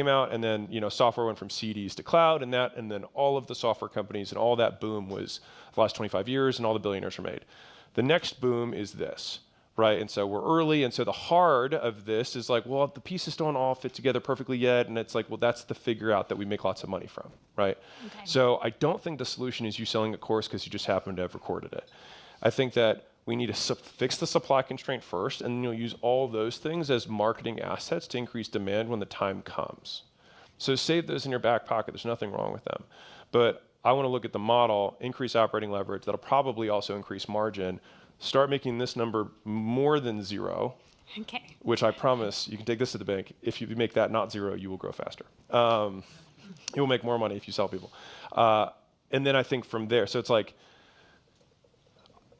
came out, and then software went from CDs to cloud, and then all of the software companies and all that boom was the last 25 years, and all the billionaires were made. The next boom is this, right? And so we're early, and so the hard of this is like, well, the pieces don't all fit together perfectly yet, and it's like, well, that's the figure out that we make lots of money from, right? Okay. So I don't think the solution is you selling a course because you just happen to have recorded it. I think that we need to fix the supply constraint first, and then you'll use all those things as marketing assets to increase demand when the time comes. So save those in your back pocket. There's nothing wrong with them. But I want to look at the model, increase operating leverage. That'll probably also increase margin. Start making this number more than 0, Okay. which I promise you can take this to the bank. If you make that not 0, you will grow faster. You will make more money if you sell people. And then I think from there, so it's like,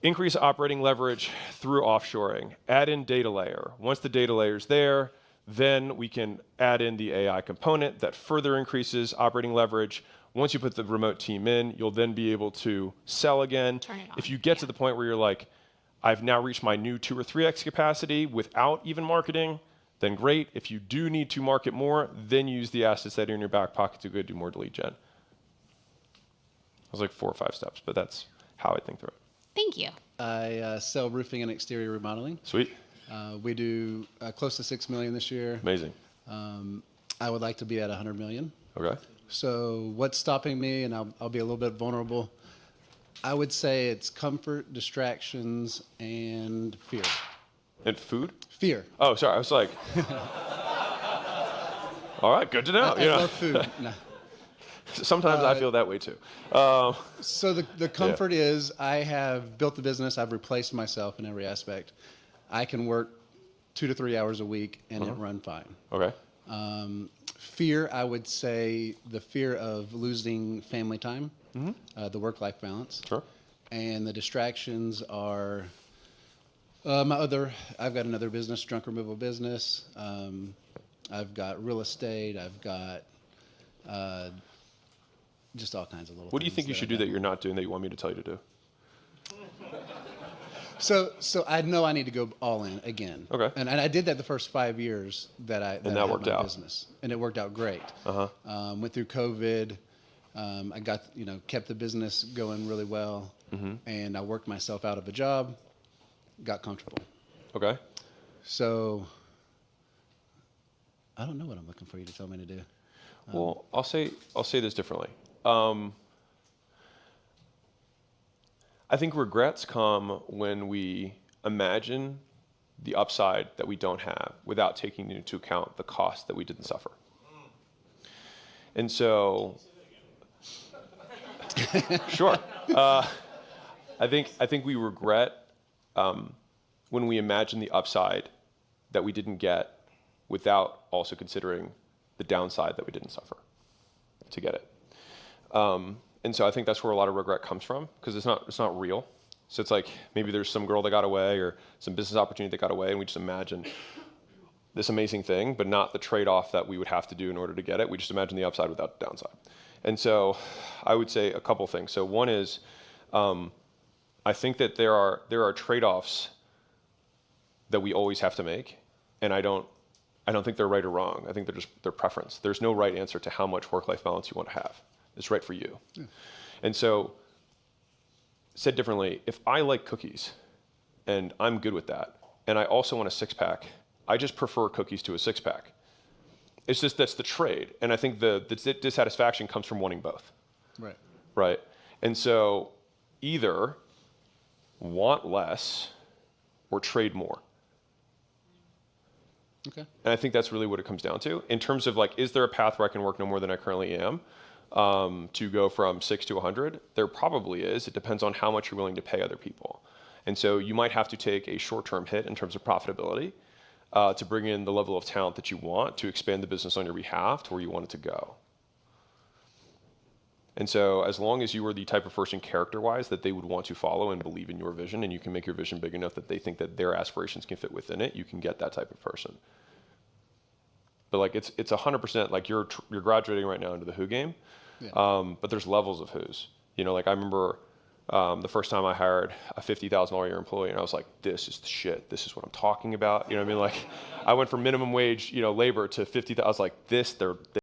increase operating leverage through offshoring. Add in data layer. Once the data layer is there, then we can add in the AI component that further increases operating leverage. Once you put the remote team in, you'll then be able to sell again. Turn it on. If you get to the point where you're like, I've now reached my new 2 or 3x capacity without even marketing, then great. If you do need to market more, then use the assets that are in your back pocket to go do more lead gen. It was like 4 or 5 steps, but that's how I think through it. Thank you. I sell roofing and exterior remodeling. Sweet. We do close to $6 million this year. Amazing. I would like to be at $100 million. Okay. So what's stopping me, and I'll be a little bit vulnerable, I would say it's comfort, distractions, and fear. And food? Fear. Oh, sorry. I was like, all right, good to know. I love food. No. Sometimes I feel that way too. So the comfort is I have built the business. I've replaced myself in every aspect. I can work 2 to 3 hours a week and it run fine. Okay. Fear, I would say the fear of losing family time, the work-life balance. Sure. And the distractions are I've got another business, junk removal business. I've got real estate. I've got just all kinds of little What do you things think you should do that you're not doing that you want me to tell you to do? So I know I need to go all in again. Okay. And I did that the first 5 years that I had worked my out. business, and it worked out great. Uh-huh. Went through COVID. I got kept the business going really well, and I worked myself out of a job, got comfortable. Okay. So I don't know what I'm looking for you to tell me to do. Well, I'll say this differently. I think regrets come when we imagine the upside that we don't have without taking into account the cost that we didn't suffer. And so, sure. I think we regret when we imagine the upside that we didn't get without also considering the downside that we didn't suffer to get it. And so I think that's where a lot of regret comes from, because it's not real. So it's like maybe there's some girl that got away or some business opportunity that got away, and we just imagine this amazing thing, but not the trade-off that we would have to do in order to get it. We just imagine the upside without the downside. And so I would say a couple things. So one is I think that there are trade-offs that we always have to make, and I don't think they're right or wrong. I think they're preference. There's no right answer to how much work-life balance you want to have. It's right for you. Yeah. And so, said differently, if I like cookies and I'm good with that, and I also want a 6-pack, I just prefer cookies to a 6-pack. It's just that's the trade. And I think the dissatisfaction comes from wanting both. Right. Right. And so either want less or trade more. Okay. And I think that's really what it comes down to. In terms of like, is there a path where I can work no more than I currently am? To go from 6 to 100, there probably is. It depends on how much you're willing to pay other people. And so you might have to take a short-term hit in terms of profitability to bring in the level of talent that you want to expand the business on your behalf to where you want it to go. And so as long as you are the type of person character-wise that they would want to follow and believe in your vision, and you can make your vision big enough that they think that their aspirations can fit within it, you can get that type of person. But like it's 100% like you're graduating right now into the Who game. Yeah. But there's levels of Who's. Like I remember the first time I hired a $50,000 a year employee, and I was like, this is the shit. This is what I'm talking about. You know what I mean? Like, I went from minimum wage, labor to 50,000. I was like, they